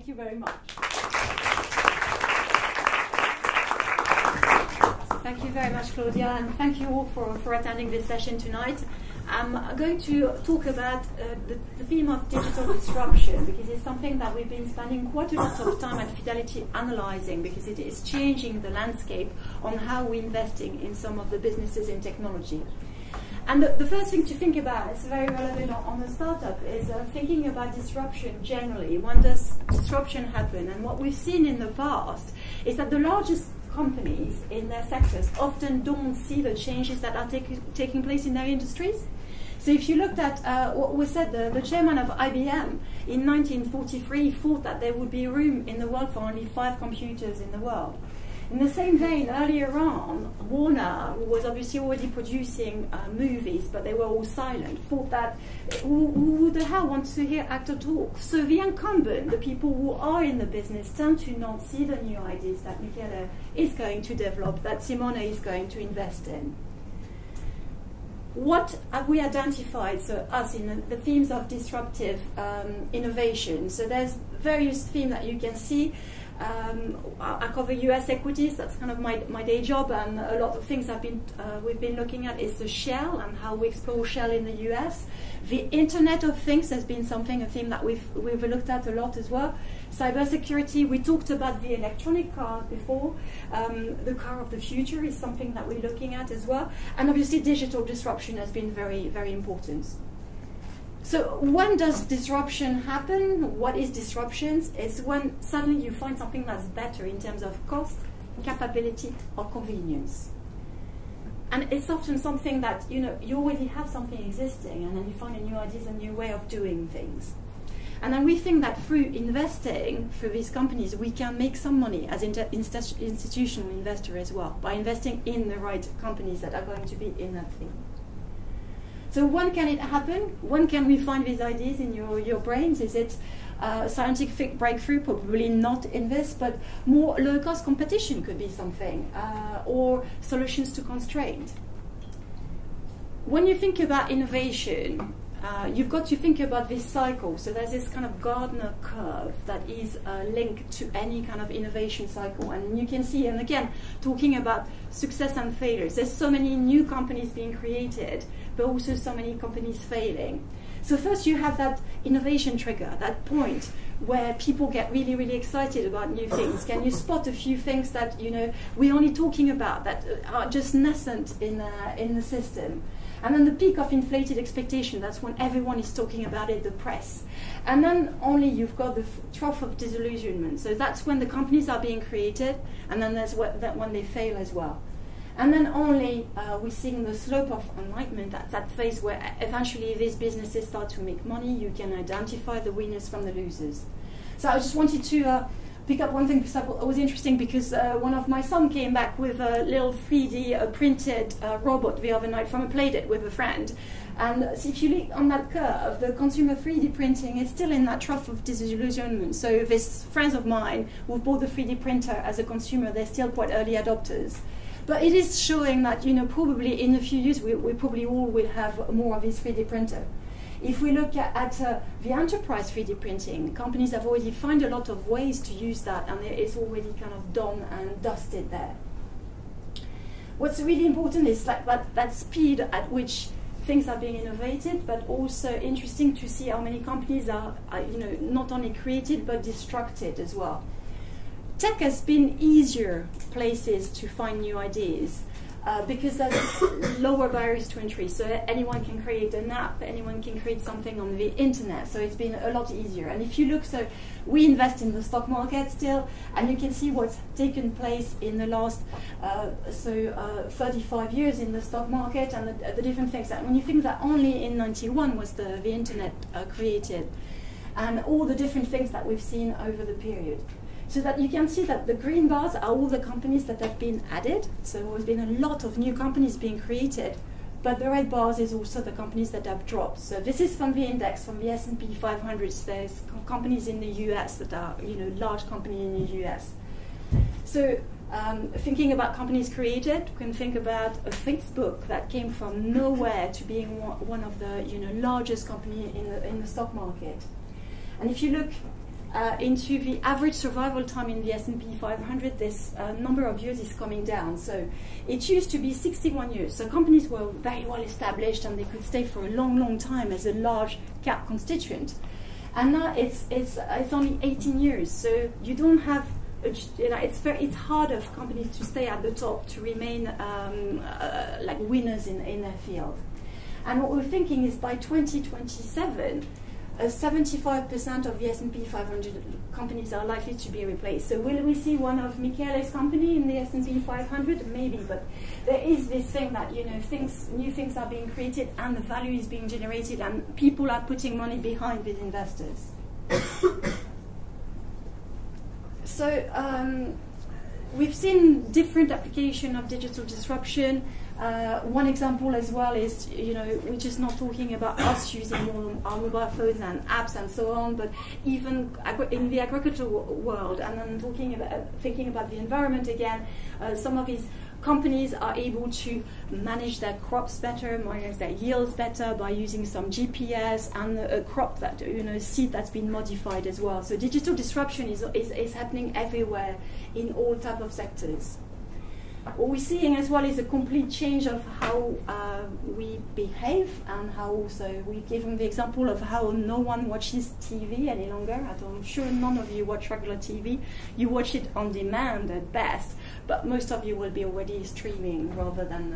Thank you very much. Thank you very much, Claudia, and thank you all for attending this session tonight. I'm going to talk about the theme of digital disruption, because it's something that we've been spending quite a lot of time at Fidelity analyzing, because it is changing the landscape on how we're investing in some of the businesses in technology. And the first thing to think about, it's very relevant on a startup, is thinking about disruption generally. When does disruption happen? And what we've seen in the past is that the largest companies in their sectors often don't see the changes that are taking place in their industries. So if you looked at what was said, the chairman of IBM in 1943 thought that there would be room in the world for only 5 computers in the world. In the same vein, earlier on, Warner, who was obviously already producing movies, but they were all silent, thought that who the hell wants to hear actor talk? So the incumbent, the people who are in the business, tend to not see the new ideas that Michele is going to develop, that Simone is going to invest in. What have we identified, so us, in the themes of disruptive innovation? So there's various themes that you can see. I cover US equities, that's kind of my day job, and a lot of things we've been looking at is the shell and how we explore shell in the US. The Internet of Things has been a theme that we've looked at a lot as well. Cybersecurity, we talked about the electronic car before. The car of the future is something that we're looking at as well. And obviously digital disruption has been very, very important. So when does disruption happen? What is disruption? It's when suddenly you find something that's better in terms of cost, capability, or convenience. And it's often something that, you already have something existing, and then you find a new idea, a new way of doing things. And then we think that through investing through these companies, we can make some money as institutional investor as well, by investing in the right companies that are going to be in that thing. So when can it happen? When can we find these ideas in your brains? Is it scientific breakthrough? Probably not in this, but more low-cost competition could be something, or solutions to constraint. When you think about innovation, you've got to think about this cycle. So there's this kind of Gardner curve that is linked to any kind of innovation cycle. And you can see, and again, talking about success and failures, there's so many new companies being created, but also so many companies failing. So first you have that innovation trigger, that point where people get really, really excited about new things. Can you spot a few things that we're only talking about that are just nascent in the system? And then the peak of inflated expectation, that's when everyone is talking about it, the press. And then only you've got the trough of disillusionment. So that's when the companies are being created, and then there's when they fail as well. And then only we're seeing the slope of enlightenment, that's that phase where eventually these businesses start to make money. You can identify the winners from the losers. So I just wanted to pick up one thing, because it was interesting, because one of my sons came back with a little 3D printed robot the other night from a playdate with a friend. And so if you look on that curve, the consumer 3D printing is still in that trough of disillusionment. So these friends of mine who've bought the 3D printer as a consumer, they're still quite early adopters. But it is showing that, probably in a few years, we probably all will have more of this 3D printer. If we look at the enterprise 3D printing, companies have already found a lot of ways to use that, and it's already kind of done and dusted there. What's really important is that speed at which things are being innovated, but also interesting to see how many companies are not only created, but destructed as well. Tech has been easier places to find new ideas because there's lower barriers to entry. So anyone can create an app, anyone can create something on the internet. So it's been a lot easier. And if you look, so we invest in the stock market still, and you can see what's taken place in the last 35 years in the stock market, and the different things. And when you think that only in '91 was the internet created, and all the different things that we've seen over the period. So that you can see that the green bars are all the companies that have been added. So there's been a lot of new companies being created, but the red bars is also the companies that have dropped. So this is from the index, from the S&P 500. So there's companies in the US that are, large companies in the US. So thinking about companies created, we can think about a Facebook that came from nowhere to being one of the largest companies in the stock market. And if you look into the average survival time in the S&P 500, this number of years is coming down. So it used to be 61 years. So companies were very well established and they could stay for a long, long time as a large cap constituent. And now it's only 18 years. So you don't have, it's harder for companies to stay at the top, to remain like winners in their field. And what we're thinking is by 2027, 75% of the S&P 500 companies are likely to be replaced. So will we see one of Michele's company in the S&P 500? Maybe, but there is this thing that new things are being created and the value is being generated and people are putting money behind these investors. So we've seen different application of digital disruption. One example as well is, we're just not talking about us using our mobile phones and apps and so on, but even in the agricultural world, and then thinking about the environment again, some of these companies are able to manage their crops better, manage their yields better by using some GPS and a crop that, seed that's been modified as well. So digital disruption is happening everywhere in all types of sectors. What we're seeing as well is a complete change of how we behave and how also we've given the example of how no one watches TV any longer. I'm sure none of you watch regular TV. You watch it on demand at best, but most of you will be already streaming rather than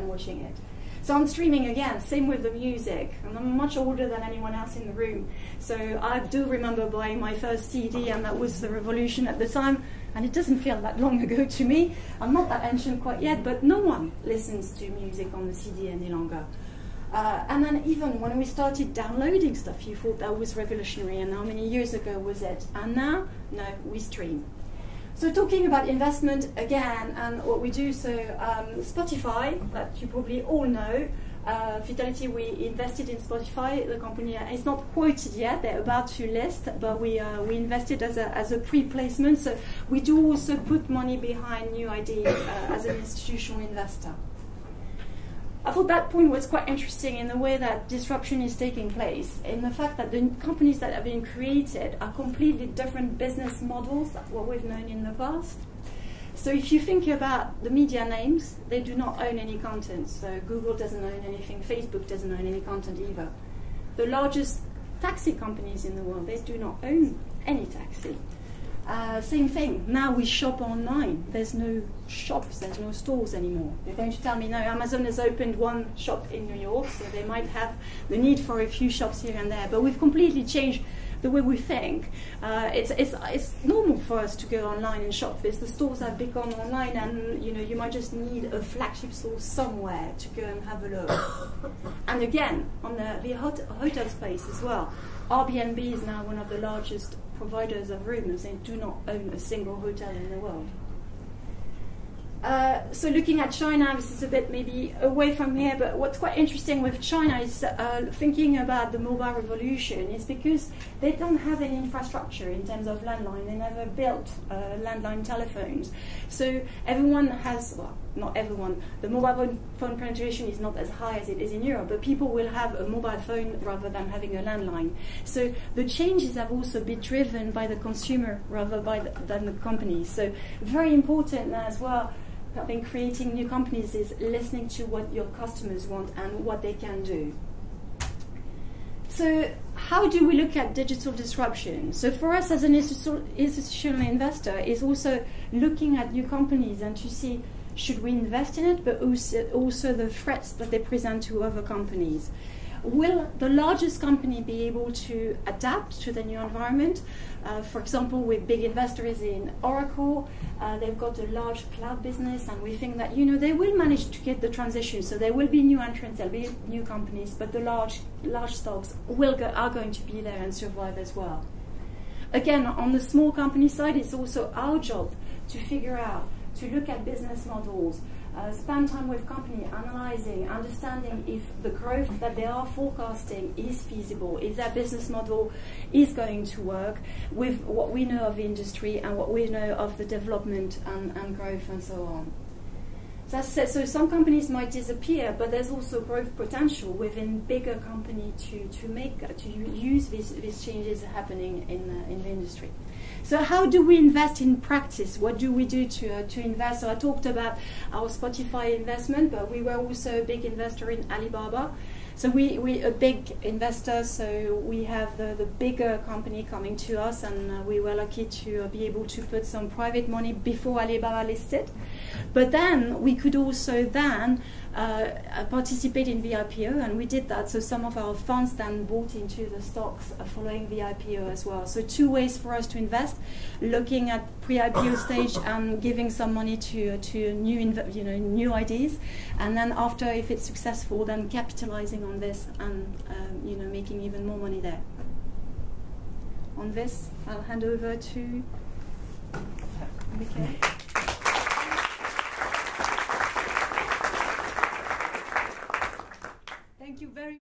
watching it. So on streaming again, same with the music. And I'm much older than anyone else in the room. So I do remember buying my first CD, and that was the revolution at the time. And it doesn't feel that long ago to me. I'm not that ancient quite yet, but no one listens to music on the CD any longer. And then even when we started downloading stuff, you thought that was revolutionary, and how many years ago was it? And now, no, we stream. So talking about investment again, and what we do, so Spotify, that you probably all know, Fidelity, we invested in Spotify. The company is not quoted yet; they're about to list, but we invested as a pre-placement. So we do also put money behind new ideas as an institutional investor. I thought that point was quite interesting in the way that disruption is taking place, in the fact that the companies that have been created are completely different business models than what we've known in the past. So if you think about the media names, they do not own any content. So Google doesn't own anything, Facebook doesn't own any content either. The largest taxi companies in the world, they do not own any taxi. Same thing, now we shop online. There's no shops, there's no stores anymore. You're going to tell me, no, Amazon has opened one shop in New York, so they might have the need for a few shops here and there. But we've completely changed the way we think. It's normal for us to go online and shop because the stores have become online, and you might just need a flagship store somewhere to go and have a look. And again, on the hotel space as well, Airbnb is now one of the largest providers of rooms. They do not own a single hotel in the world. So looking at China, this is a bit maybe away from here, but what's quite interesting with China is thinking about the mobile revolution is because they don't have any infrastructure in terms of landline. They never built landline telephones. So everyone has, well, not everyone, the mobile phone penetration is not as high as it is in Europe, but people will have a mobile phone rather than having a landline. So the changes have also been driven by the consumer rather than the companies. So very important as well. I think creating new companies is listening to what your customers want and what they can do. So how do we look at digital disruption? So for us as an institutional investor is also looking at new companies and to see should we invest in it, but also the threats that they present to other companies. Will the largest company be able to adapt to the new environment? For example, with big investors in Oracle, they've got a large cloud business, and we think that they will manage to get the transition. So there will be new entrants, there'll be new companies, but the large stocks are going to be there and survive as well. Again, on the small company side, it's also our job to figure out, to look at business models, spend time with company analyzing, understanding if the growth that they are forecasting is feasible, if their business model is going to work with what we know of the industry and what we know of the development and growth and so on. So some companies might disappear, but there's also growth potential within bigger company to use these changes happening in the industry. So how do we invest in practice? What do we do to invest? So I talked about our Spotify investment, but we were also a big investor in Alibaba. So we a big investor, so we have the bigger company coming to us, and we were lucky to be able to put some private money before Alibaba listed. But then we could also then participate in the IPO, and we did that. So some of our funds then bought into the stocks following the IPO as well. So two ways for us to invest: looking at pre-IPO stage and giving some money to new ideas, and then after, if it's successful, then capitalizing on this and making even more money there. On this, I'll hand over to Michael. Thank you very much.